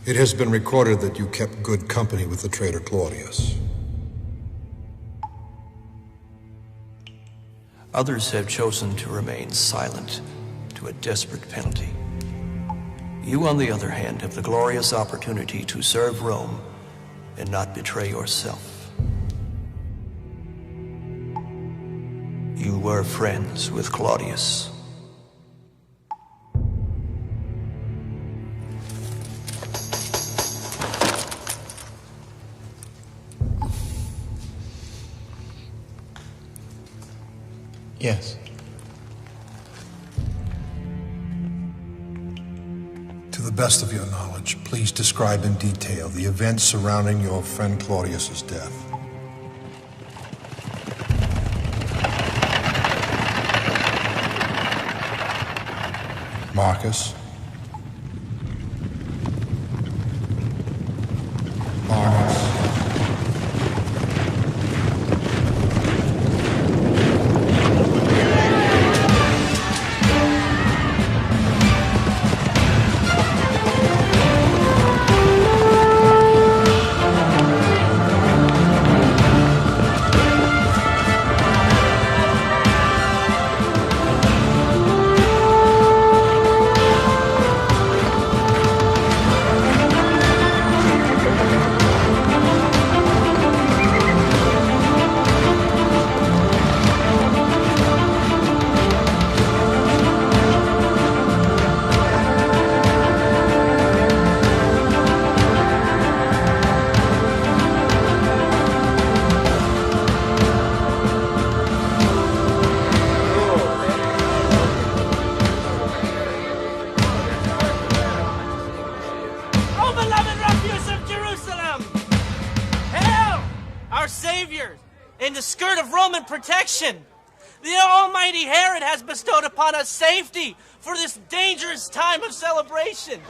It has been recorded that you kept good company with the traitor Claudius. Others have chosen to remain silent to a desperate penalty. You, on the other hand, have the glorious opportunity to serve Rome and not betray yourself. You were friends with Claudius. Yes. To the best of your knowledge, please describe in detail the events surrounding your friend Claudius's death. Marcus. Marcus. Protection. The almighty Herod has bestowed upon us safety for this dangerous time of celebration.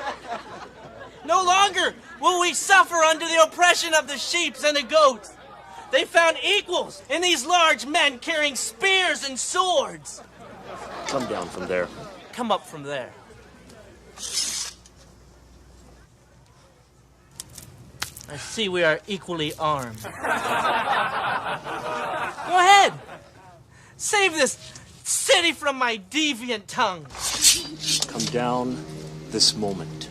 No longer will we suffer under the oppression of the sheep and the goats. They found equals in these large men carrying spears and swords. Come down from there. Come up from there. I see we are equally armed. Go ahead. Save this city from my deviant tongue. Come down this moment.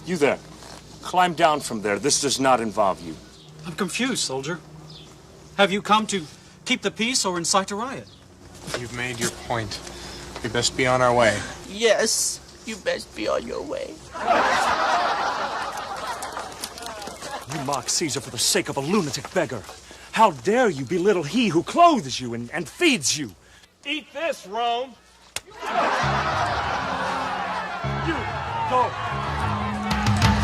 You there. Climb down from there. This does not involve you. I'm confused, soldier. Have you come to keep the peace or incite a riot? You've made your point. We best be on our way. Yes, you best be on your way. You mock Caesar for the sake of a lunatic beggar. How dare you belittle he who clothes you and feeds you? Eat this, Rome. You, go.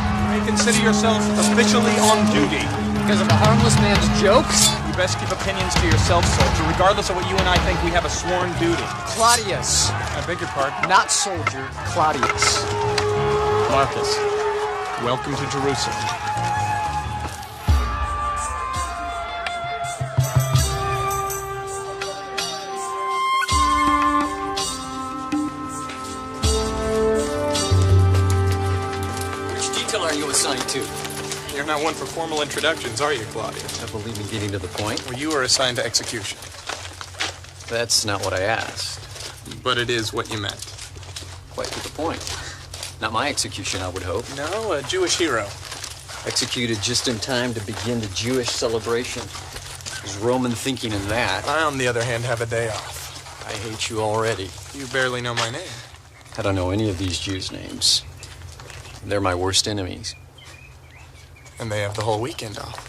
You may consider yourself officially on duty. Because of a harmless man's jokes? You best keep opinions to yourself, soldier. Regardless of what you and I think, we have a sworn duty. Claudius. I beg your pardon? Not soldier, Claudius. Marcus, welcome to Jerusalem. 92. You're not one for formal introductions, are you, Claudius? I believe in getting to the point. Well, you are assigned to execution. That's not what I asked. But it is what you meant. Quite to the point. Not my execution, I would hope. No, a Jewish hero. Executed just in time to begin the Jewish celebration. There's Roman thinking in that. I, on the other hand, have a day off. I hate you already. You barely know my name. I don't know any of these Jews' names. They're my worst enemies. And they have the whole weekend off.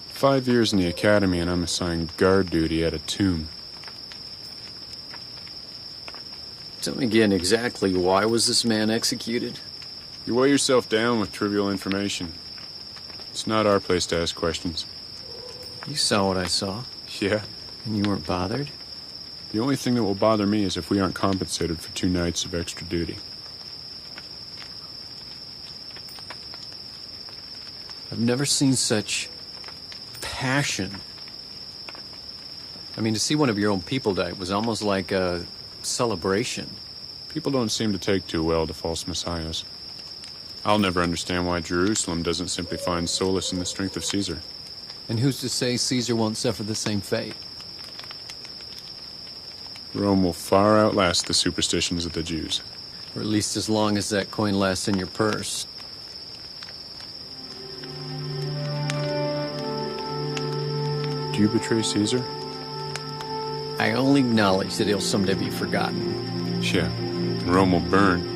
5 years in the academy and I'm assigned guard duty at a tomb. Tell me again exactly why was this man executed? You weigh yourself down with trivial information. It's not our place to ask questions. You saw what I saw. Yeah? And you weren't bothered? The only thing that will bother me is if we aren't compensated for 2 nights of extra duty. I've never seen such passion. I mean, to see one of your own people die was almost like a celebration. People don't seem to take too well to false messiahs. I'll never understand why Jerusalem doesn't simply find solace in the strength of Caesar. And who's to say Caesar won't suffer the same fate? Rome will far outlast the superstitions of the Jews. Or at least as long as that coin lasts in your purse. Do you betray Caesar? I only acknowledge that he'll someday be forgotten. Yeah, and Rome will burn.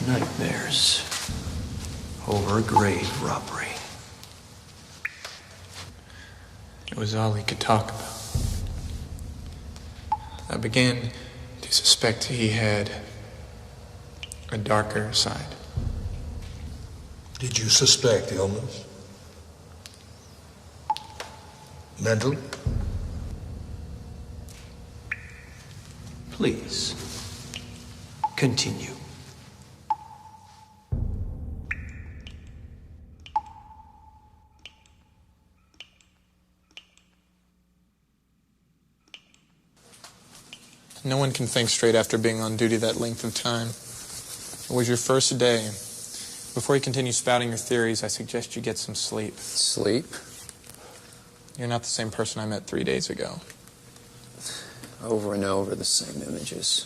Nightmares over a grave robbery. It was all he could talk about. I began to suspect he had a darker side. Did you suspect illness? Mental? Please, continue. No one can think straight after being on duty that length of time. It was your first day. Before you continue spouting your theories, I suggest you get some sleep. Sleep? You're not the same person I met 3 days ago. Over and over, the same images.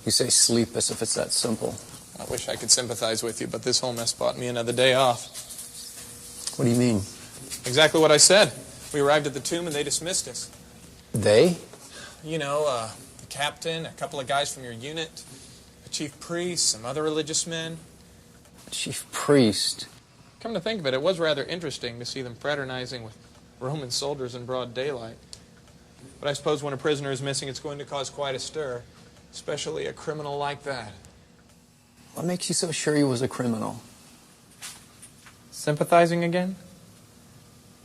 You say sleep as if it's that simple. I wish I could sympathize with you, but this whole mess bought me another day off. What do you mean? Exactly what I said. We arrived at the tomb and they dismissed us. They? You know, the captain, a couple of guys from your unit, a chief priest, some other religious men. Chief priest? Come to think of it, it was rather interesting to see them fraternizing with Roman soldiers in broad daylight. But I suppose when a prisoner is missing, it's going to cause quite a stir, especially a criminal like that. What makes you so sure he was a criminal? Sympathizing again?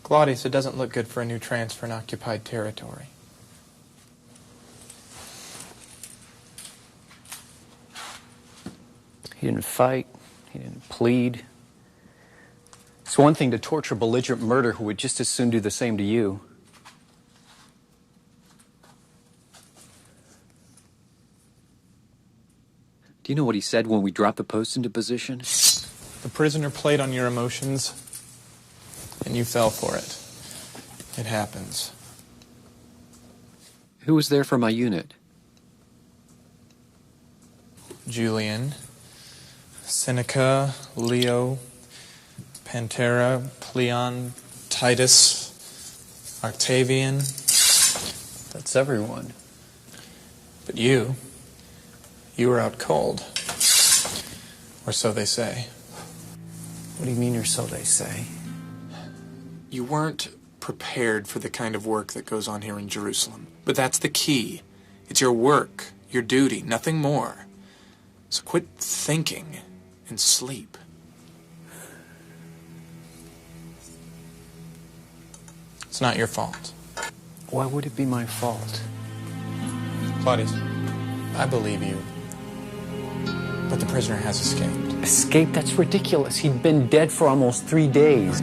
Claudius, it doesn't look good for a new transfer in occupied territory. He didn't fight. He didn't plead. It's one thing to torture a belligerent murderer who would just as soon do the same to you. Do you know what he said when we dropped the post into position? The prisoner played on your emotions, and you fell for it. It happens. Who was there for my unit? Julian, Seneca, Leo, Pantera, Cleon, Titus, Octavian. That's everyone. But you were out cold. Or so they say. What do you mean, or so they say? You weren't prepared for the kind of work that goes on here in Jerusalem. But that's the key. It's your work, your duty, nothing more. So quit thinking and sleep. It's not your fault. Why would it be my fault? Claudius, I believe you. But the prisoner has escaped. Escape? That's ridiculous. He'd been dead for almost 3 days.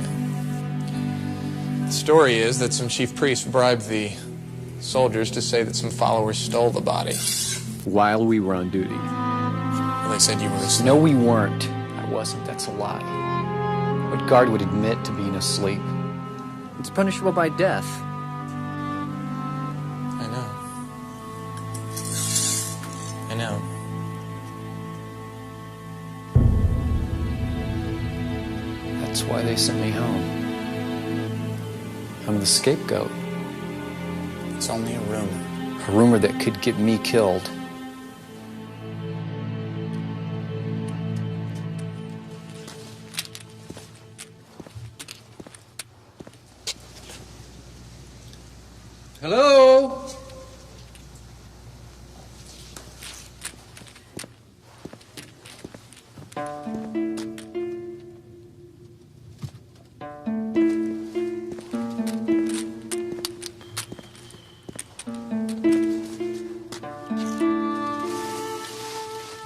The story is that some chief priest bribed the soldiers to say that some followers stole the body. While we were on duty. Well, they said you were asleep. No, we weren't. I wasn't. That's a lie. What guard would admit to being asleep? It's punishable by death. I know. I know. That's why they sent me home. I'm the scapegoat. It's only a rumor. A rumor that could get me killed. Hello?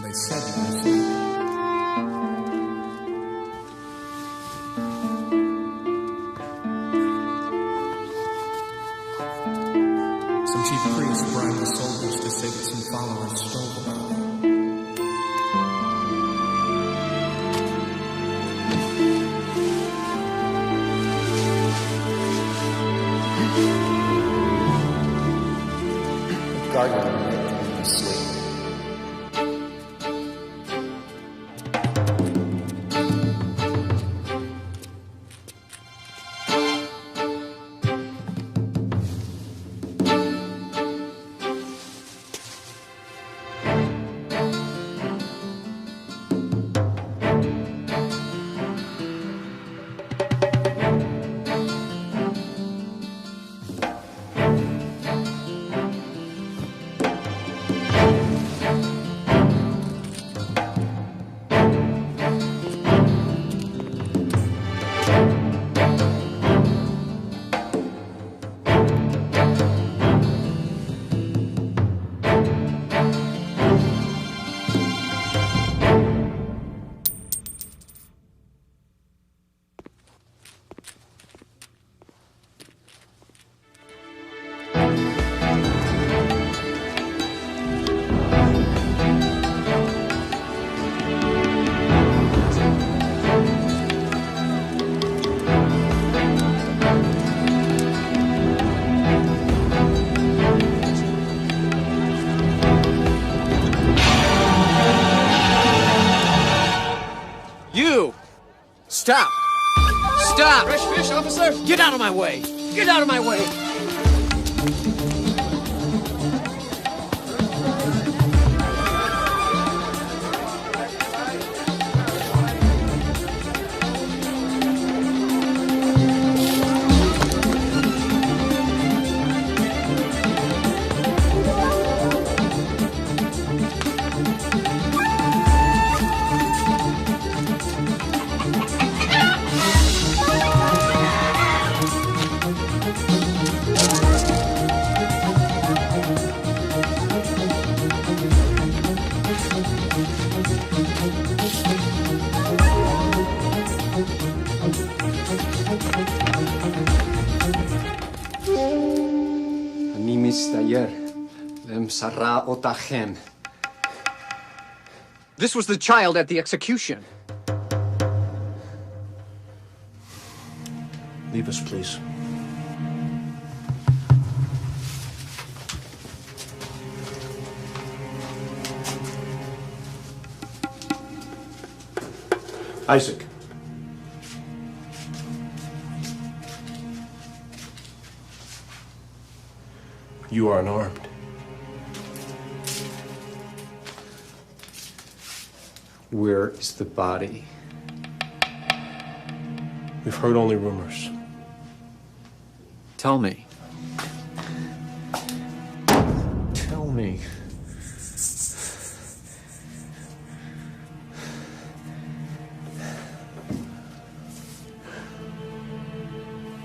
They said you were asleep. Some chief priest bribed the soldiers to say that some followers stole the body. Guard would admit to being asleep. You! Stop! Stop! Fresh fish, officer! Get out of my way! Get out of my way! אני מסתייר, למסרה אותכם. This was the child at the execution. Leave us, please. Isaac. You are unarmed. Where is the body? We've heard only rumors. Tell me. Tell me.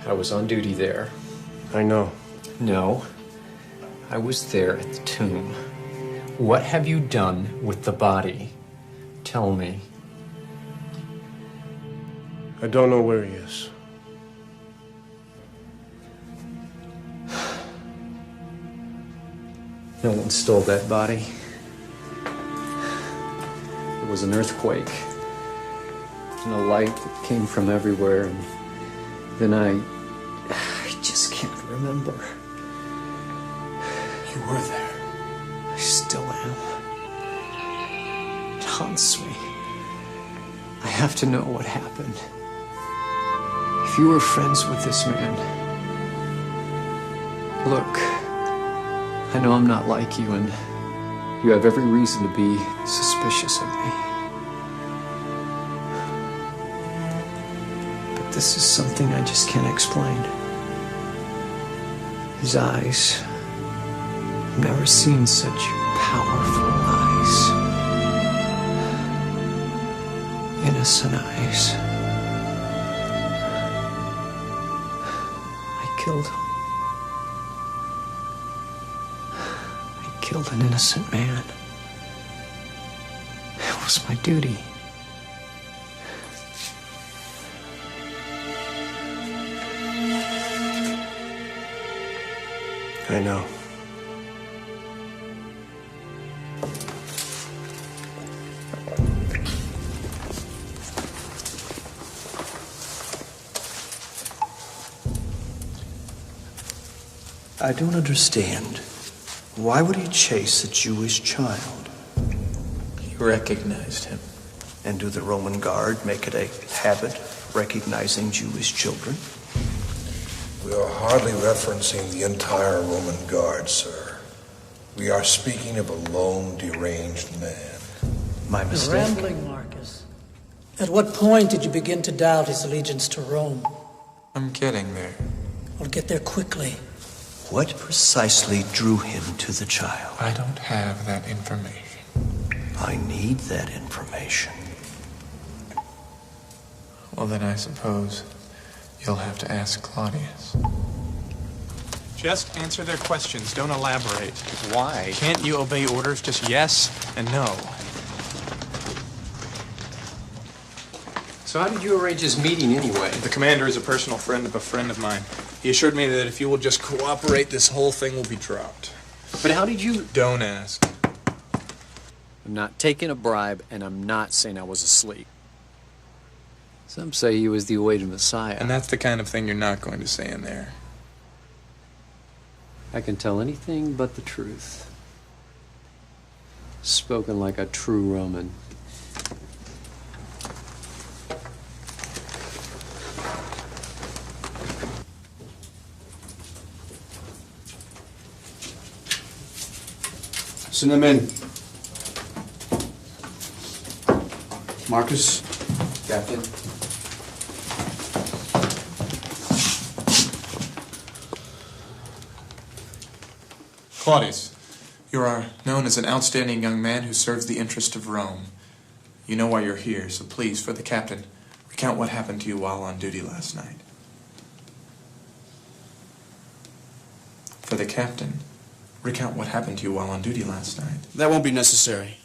I was on duty there. I know. No. I was there at the tomb What have you done with the body? Tell me. I don't know where he is. No one stole that body. There was an earthquake and a light that came from everywhere, and then I just can't remember. You were there. I still am. It haunts me. I have to know what happened. If you were friends with this man, look, I know I'm not like you, and you have every reason to be suspicious of me. But this is something I just can't explain. His eyes. I've never seen such powerful eyes. Innocent eyes. I killed him. Killed an innocent man. It was my duty. I know. I don't understand. Why would he chase a Jewish child? He recognized him. And do the Roman Guard make it a habit recognizing Jewish children? We are hardly referencing the entire Roman Guard, sir. We are speaking of a lone, deranged man. My You're mistake. rambling, Marcus. At what point did you begin to doubt his allegiance to Rome? I'm getting there. I'll get there quickly. What precisely drew him to the child? I don't have that information. I need that information. Well, then I suppose you'll have to ask Claudius. Just answer their questions. Don't elaborate. Why? Can't you obey orders? Just yes and no. So how did you arrange this meeting anyway? The commander is a personal friend of a friend of mine. He assured me that if you will just cooperate, this whole thing will be dropped. But how did you... Don't ask. I'm not taking a bribe, and I'm not saying I was asleep. Some say he was the awaited Messiah. And that's the kind of thing you're not going to say in there. I can tell anything but the truth. Spoken like a true Roman. Send them in. Marcus, Captain. Claudius, you are known as an outstanding young man who serves the interest of Rome. You know why you're here, so please, for the captain, recount what happened to you while on duty last night. For the captain, recount what happened to you while on duty last night. That won't be necessary.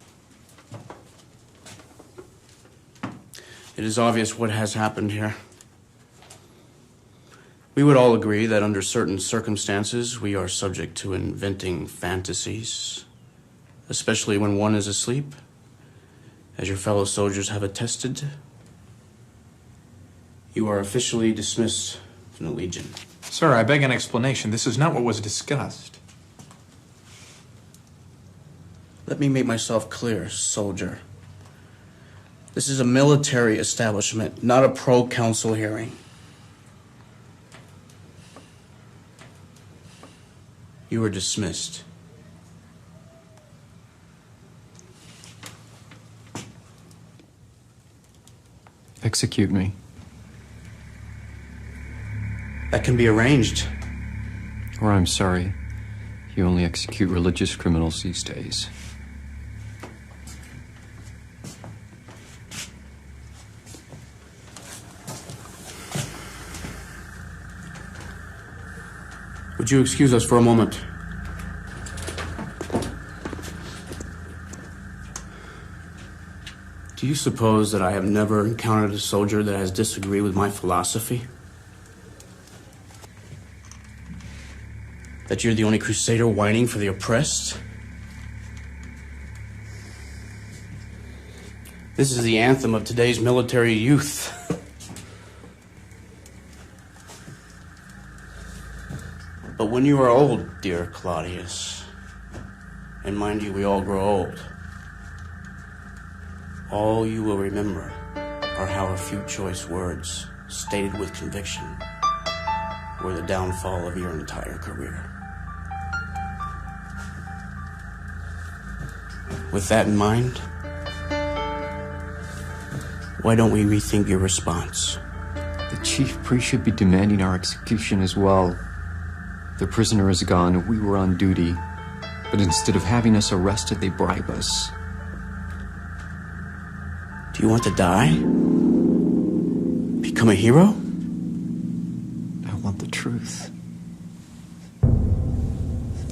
It is obvious what has happened here. We would all agree that under certain circumstances, we are subject to inventing fantasies, especially when one is asleep, as your fellow soldiers have attested. You are officially dismissed from the Legion. Sir, I beg an explanation. This is not what was discussed. Let me make myself clear, soldier. This is a military establishment, not a pro-council hearing. You are dismissed. Execute me. That can be arranged. Or I'm sorry, you only execute religious criminals these days. Would you excuse us for a moment? Do you suppose that I have never encountered a soldier that has disagreed with my philosophy? That you're the only crusader whining for the oppressed? This is the anthem of today's military youth. But when you are old, dear Claudius, and mind you, we all grow old, all you will remember are how a few choice words, stated with conviction, were the downfall of your entire career. With that in mind, why don't we rethink your response? The chief priest should be demanding our execution as well. The prisoner is gone. We were on duty. But instead of having us arrested, they bribe us. Do you want to die? Become a hero? I want the truth.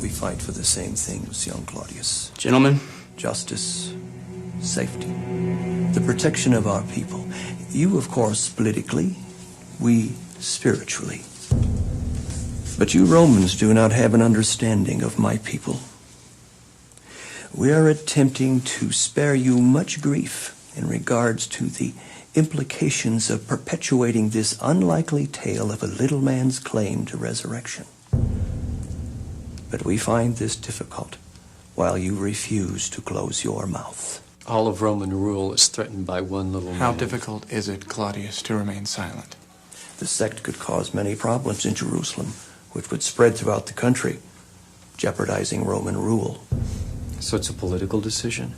We fight for the same things, young Claudius. Gentlemen? Justice, safety, the protection of our people. You, of course, politically, we spiritually. But you Romans do not have an understanding of my people. We are attempting to spare you much grief in regards to the implications of perpetuating this unlikely tale of a little man's claim to resurrection. But we find this difficult while you refuse to close your mouth. All of Roman rule is threatened by one little man. How difficult is it, Claudius, to remain silent? The sect could cause many problems in Jerusalem, which would spread throughout the country, jeopardizing Roman rule. So it's a political decision?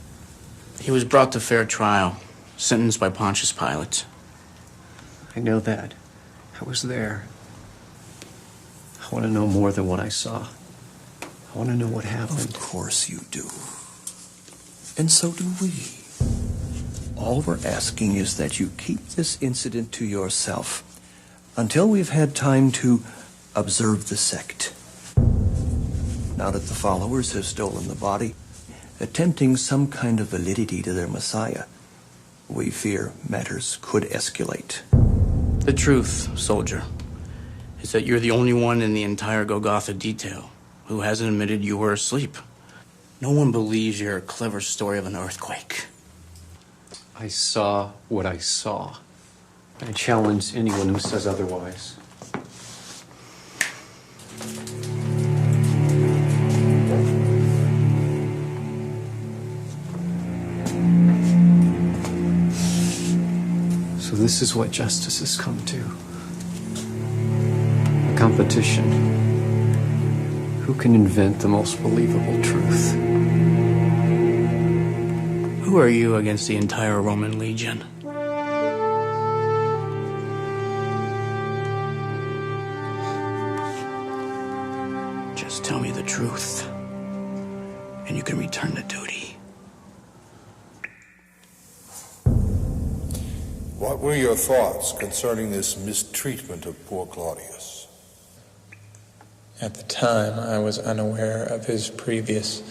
He was brought to fair trial, sentenced by Pontius Pilate. I know that. I was there. I want to know more than what I saw. I want to know what happened. Of course you do. And so do we. All we're asking is that you keep this incident to yourself until we've had time to observe the sect. Now that the followers have stolen the body, attempting some kind of validity to their Messiah, we fear matters could escalate. The truth, soldier, is that you're the only one in the entire Golgotha detail who hasn't admitted you were asleep. No one believes your clever story of an earthquake. I saw what I saw. I challenge anyone who says otherwise. So this is what justice has come to. A competition. Who can invent the most believable truth? Who are you against the entire Roman legion? Just tell me the truth, and you can return to duty. What were your thoughts concerning this mistreatment of poor Claudius? At the time, I was unaware of his previous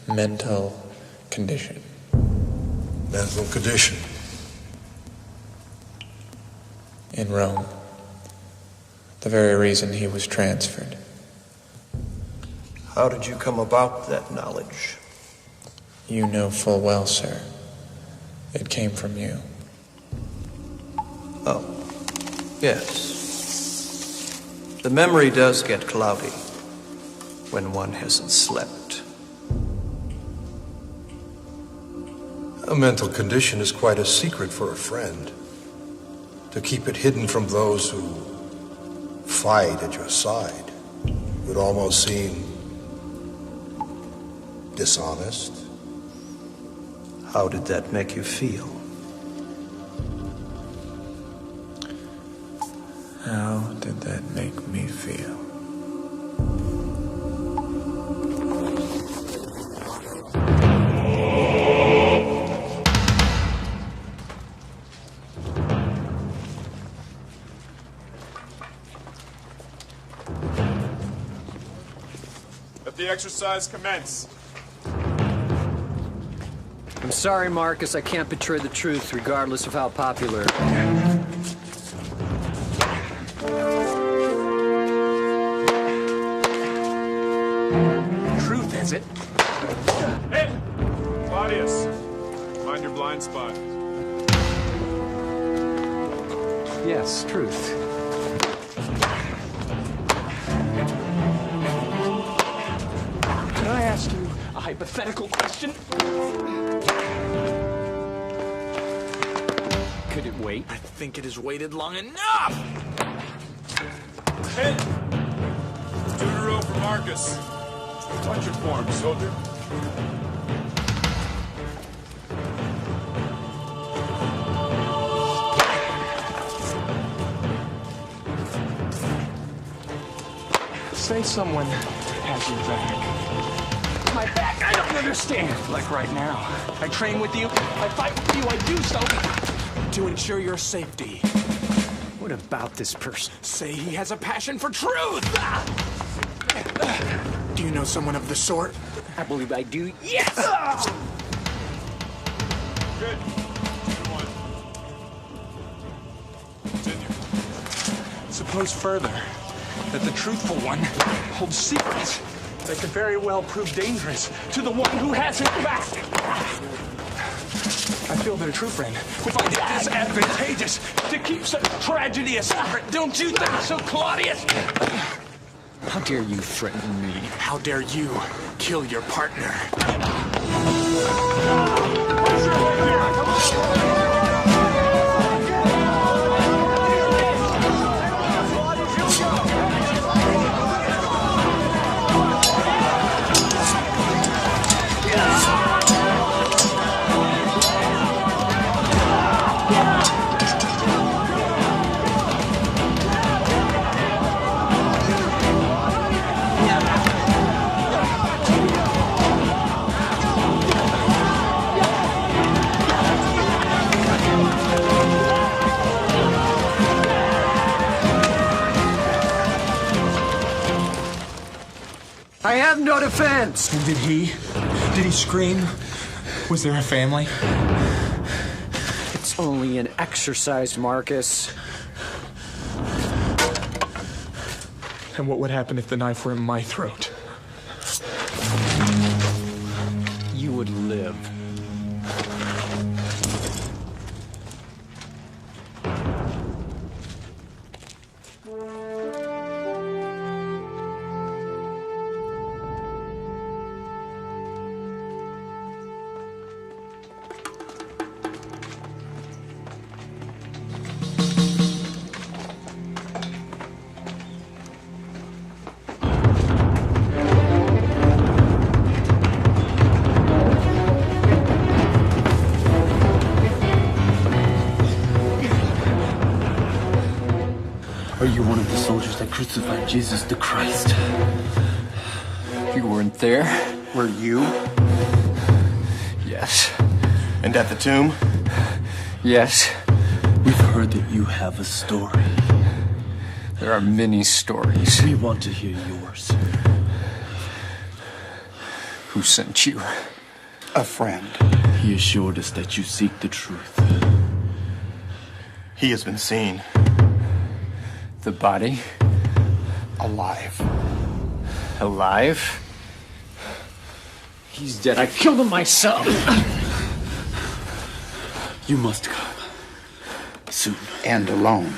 mental condition. Mental condition? In Rome. The very reason he was transferred. How did you come about that knowledge? You know full well, sir. It came from you. Oh, yes. The memory does get cloudy when one hasn't slept. A mental condition is quite a secret for a friend. To keep it hidden from those who fight at your side would almost seem dishonest. How did that make you feel? How did that make me feel? Let the exercise commence. I'm sorry, Marcus. I can't betray the truth, regardless of how popular. Truth, is it? Hey! Claudius, mind your blind spot. Yes, truth. Can I ask you a hypothetical question? Could it wait? I think it has waited long enough! Hey! Tutoro for Marcus. Watch your form, soldier. Say someone has your back. My back, I don't understand. Like right now. I train with you, I fight with you, I do so to ensure your safety. What about this person? Say he has a passion for truth! Do you know someone of the sort? I believe I do. Yes! Good. 2-1. Continue. Suppose further that the truthful one holds secrets that could very well prove dangerous to the one who has it back. I feel that a true friend would find it disadvantageous to keep such tragedy a secret. Don't you think so, Claudius? How dare you threaten me? How dare you kill your partner? I have no defense! And did he? Did he scream? Was there a family? It's only an exercise, Marcus. And what would happen if the knife were in my throat? You would live. Are you one of the soldiers that crucified Jesus the Christ? You weren't there? Were you? Yes. And at the tomb? Yes. We've heard that you have a story. There are many stories. We want to hear yours. Who sent you? A friend. He assured us that you seek the truth. He has been seen. The body? Alive. Alive? He's dead. I killed him myself. You must come. Soon. And alone.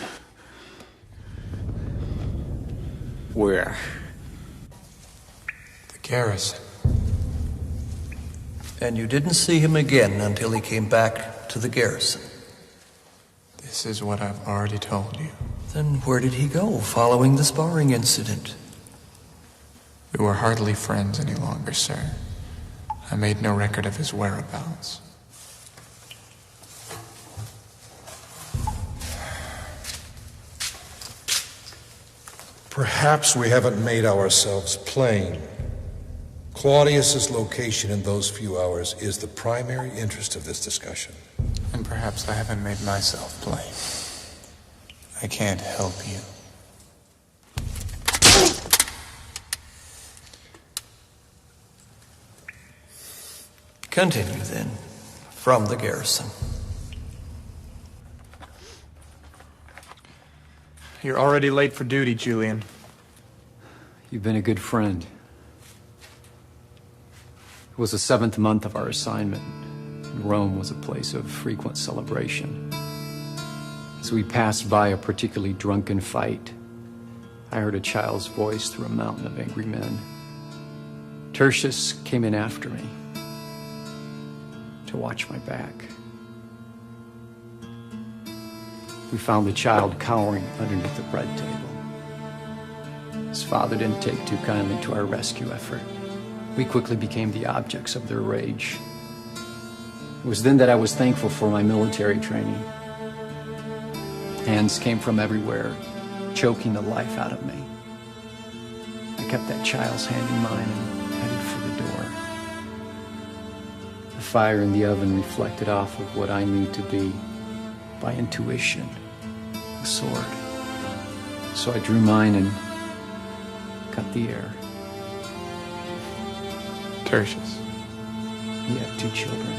Where? The garrison. And you didn't see him again until he came back to the garrison. This is what I've already told you. Then where did he go following the sparring incident? We were hardly friends any longer, sir. I made no record of his whereabouts. Perhaps we haven't made ourselves plain. Claudius's location in those few hours is the primary interest of this discussion. And perhaps I haven't made myself plain. I can't help you. Continue then. from the garrison. You're already late for duty, Julian. You've been a good friend. It was the 7th month of our assignment, and Rome was a place of frequent celebration. As we passed by a particularly drunken fight, I heard a child's voice through a mountain of angry men. Tertius came in after me to watch my back. We found the child cowering underneath the bread table. His father didn't take too kindly to our rescue effort. We quickly became the objects of their rage. It was then that I was thankful for my military training. Hands came from everywhere, choking the life out of me. I kept that child's hand in mine and headed for the door. The fire in the oven reflected off of what I knew to be, by intuition, a sword. So I drew mine and cut the air. Tertius. He had 2 children.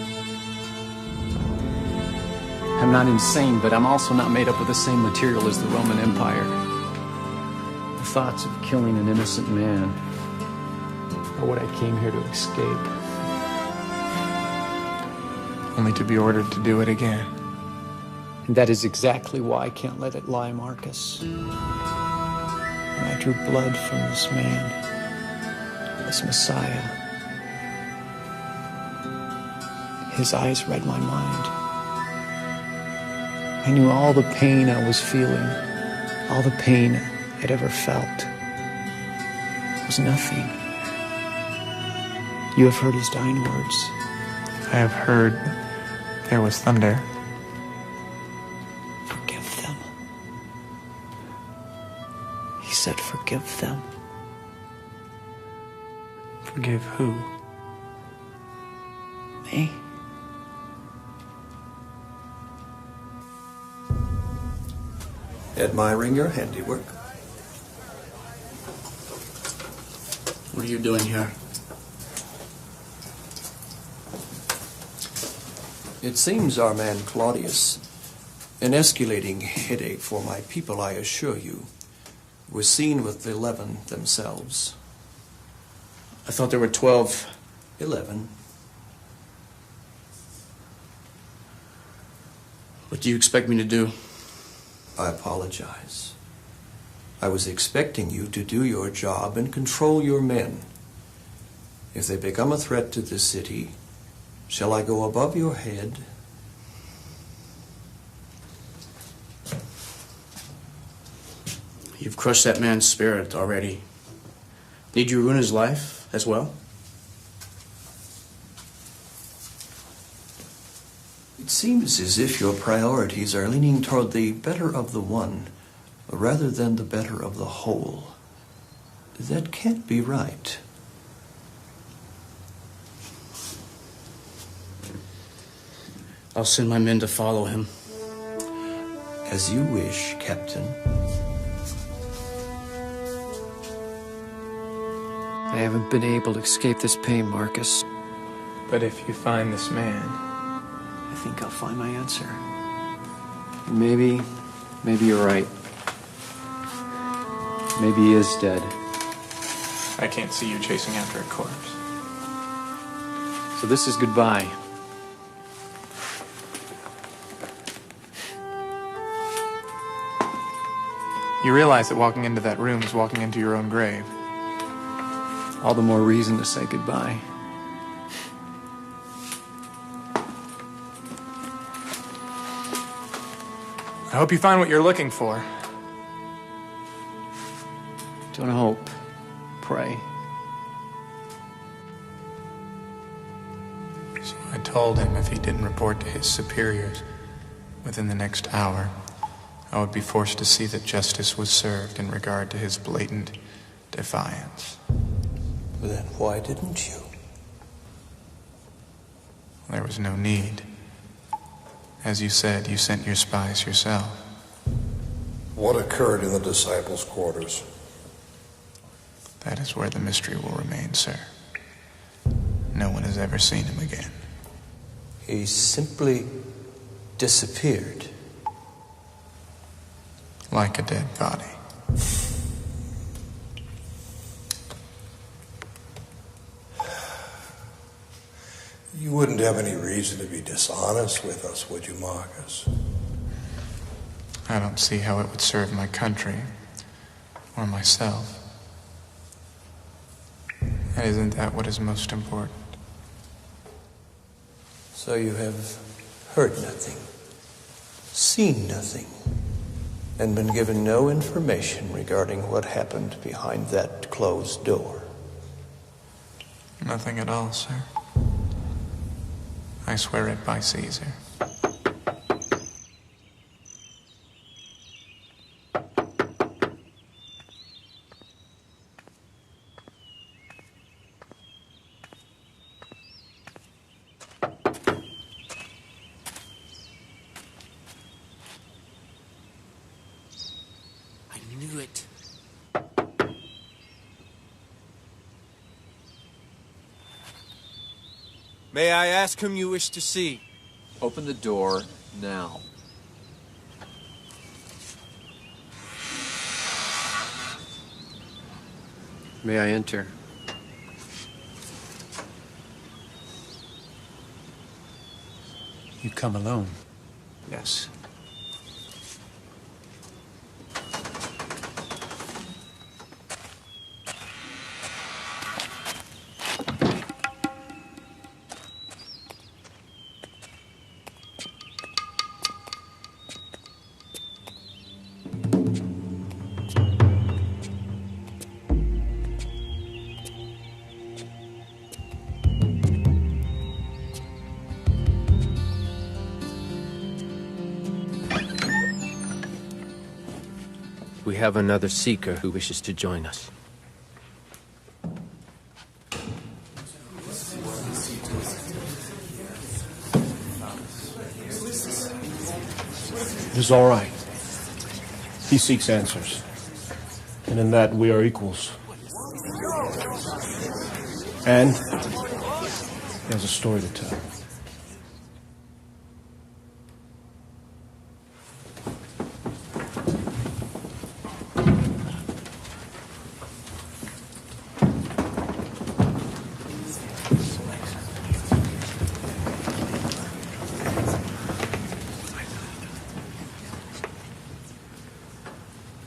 I'm not insane, but I'm also not made up of the same material as the Roman Empire. The thoughts of killing an innocent man are what I came here to escape. Only to be ordered to do it again. And that is exactly why I can't let it lie, Marcus. When I drew blood from this man, this Messiah, his eyes read my mind. I knew all the pain I was feeling, all the pain I'd ever felt, was nothing. You have heard his dying words. I have heard there was thunder. Forgive them. He said, forgive them. Forgive who? Me. Admiring your handiwork. What are you doing here? It seems our man Claudius, an escalating headache for my people, I assure you, was seen with the 11 themselves. I thought there were 12. 11. What do you expect me to do? I apologize. I was expecting you to do your job and control your men. If they become a threat to the city, shall I go above your head? You've crushed that man's spirit already. Need you ruin his life as well? It seems as if your priorities are leaning toward the better of the one rather than the better of the whole. That can't be right. I'll send my men to follow him. As you wish, Captain. I haven't been able to escape this pain, Marcus. But if you find this man, I think I'll find my answer. Maybe you're right. Maybe he is dead. I can't see you chasing after a corpse. So this is goodbye. You realize that walking into that room is walking into your own grave. All the more reason to say goodbye. I hope you find what you're looking for. Don't hope. Pray. So I told him if he didn't report to his superiors within the next hour, I would be forced to see that justice was served in regard to his blatant defiance. Then why didn't you? There was no need. As you said, you sent your spies yourself. What occurred in the disciples' quarters? That is where the mystery will remain, sir. No one has ever seen him again. He simply disappeared. Like a dead body. You wouldn't have any reason to be dishonest with us, would you, Marcus? I don't see how it would serve my country or myself. And isn't that what is most important? So you have heard nothing, seen nothing, and been given no information regarding what happened behind that closed door? Nothing at all, sir. I swear it by Caesar. I knew it. May I ask whom you wish to see? Open the door now. May I enter? You come alone? Yes. We have another seeker who wishes to join us. It is all right. He seeks answers. And in that, we are equals. And he has a story to tell.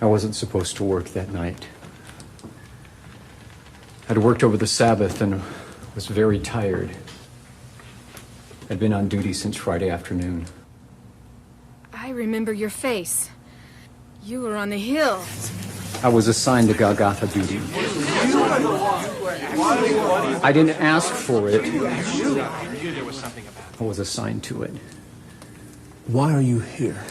I wasn't supposed to work that night. I'd worked over the Sabbath and was very tired. I'd been on duty since Friday afternoon. I remember your face. You were on the hill. I was assigned to Golgotha duty. I didn't ask for it. I was assigned to it. Why are you here?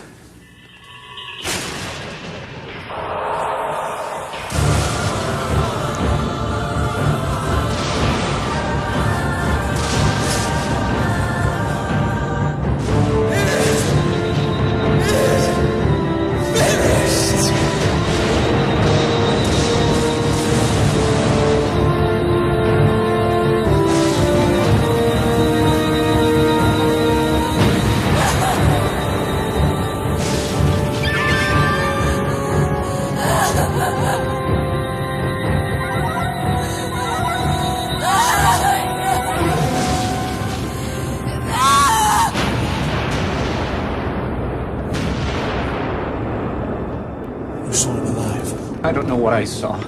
You saw him alive. I don't know what I saw.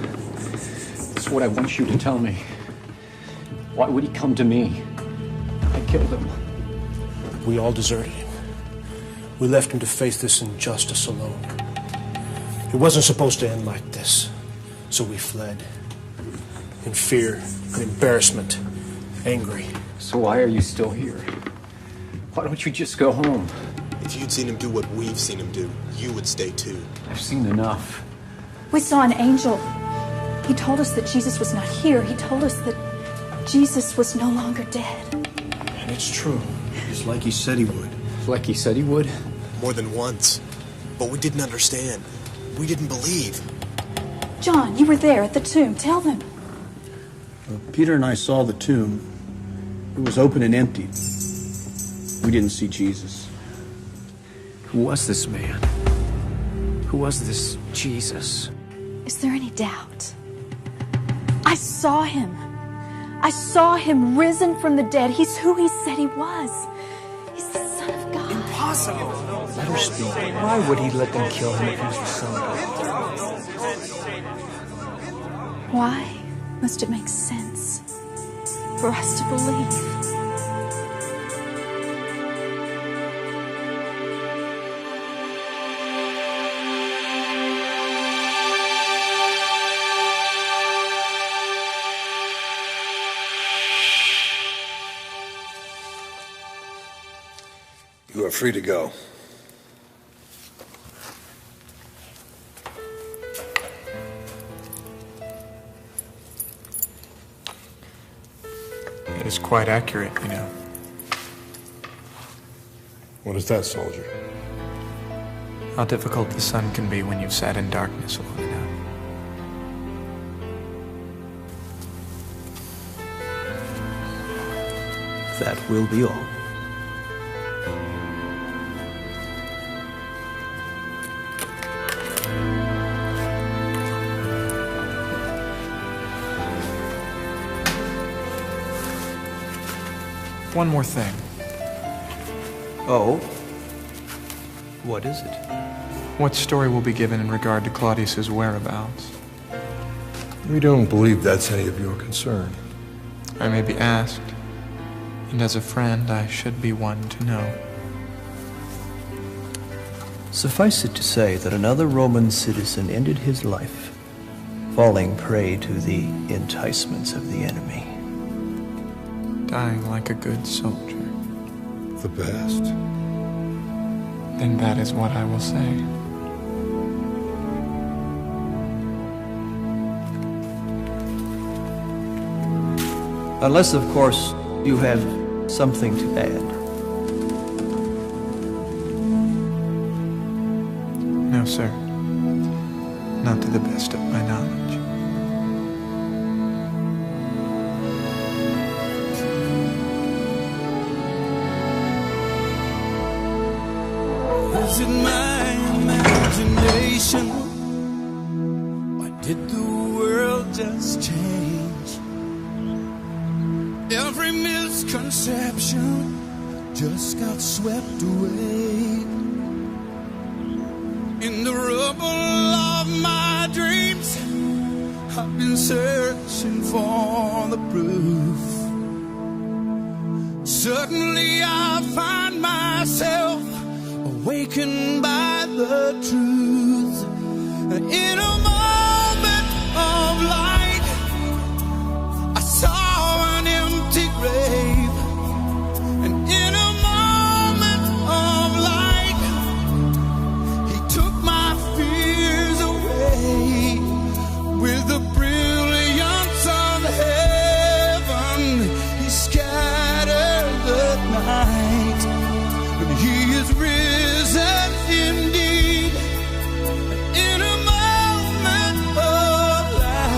It's what I want you to tell me. Why would he come to me? I killed him. We all deserted him. We left him to face this injustice alone. It wasn't supposed to end like this. So we fled. In fear, in embarrassment, angry. So why are you still here? Why don't you just go home? If you'd seen him do what we've seen him do, you would stay too. I've seen enough. We saw an angel. He told us that Jesus was not here. He told us that Jesus was no longer dead. And it's true. Just like he said he would. Like he said he would? More than once. But we didn't understand. We didn't believe. John, you were there at the tomb. Tell them. Peter and I saw the tomb. It was open and empty. We didn't see Jesus. Who was this man? Who was this Jesus? Is there any doubt? I saw him. I saw him risen from the dead. He's who he said he was. He's the Son of God. Impossible. Let her speak. Why would he let them kill him if he was the Son of God? Why must it make sense for us to believe? You are free to go. It is quite accurate, you know. What is that, soldier? How difficult the sun can be when you've sat in darkness long enough. That will be all. One more thing. Oh? What is it? What story will be given in regard to Claudius's whereabouts? We don't believe that's any of your concern. I may be asked, and as a friend, I should be one to know. Suffice it to say that another Roman citizen ended his life, falling prey to the enticements of the enemy. Dying like a good soldier. The best. Then that is what I will say. Unless, of course, you have something to add. No, sir. Not to the best of my knowledge. Was it my imagination? Or did the world just change? Every misconception just got swept away. In the rubble of my dreams, I've been searching for the proof. Suddenly I find myself awakened by the truth. In a moment of light, I saw an empty grave. And in a moment of light, he took my fears away. With the brilliance of heaven, he scattered the night. But he is risen indeed, in a moment of light.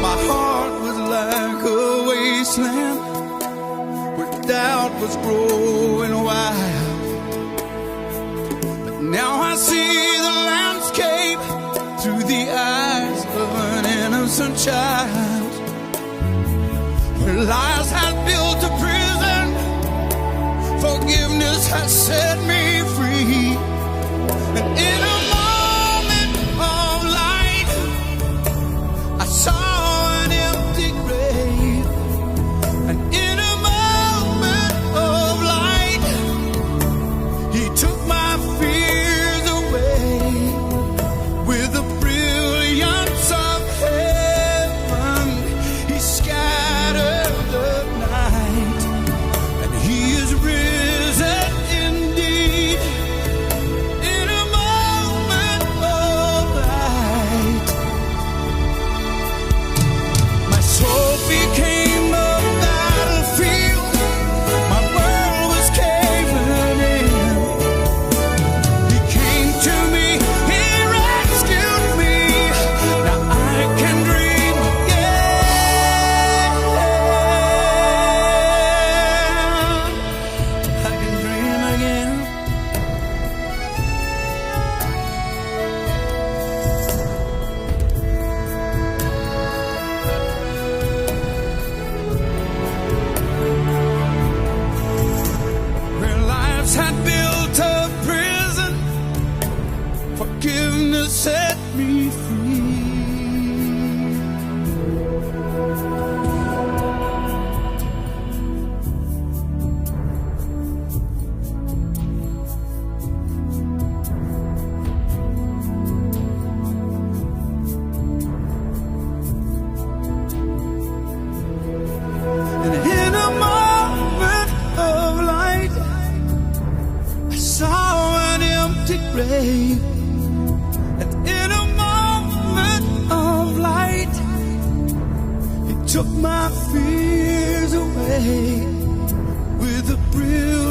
My heart was like a wasteland where doubt was growing wild. But now I see the landscape through the eyes of an innocent child. Where lies had built a prison, forgiveness has set me free. And in a moment of light, I saw an empty grave. And in a moment of light, he took my fears away. With the brilliance of heaven, he scattered the night. And he is risen indeed, in a moment once had built a prison, forgiveness set me free. And in a moment of light, I saw an empty grave. And in a moment of light, He took my fears away with a brilliant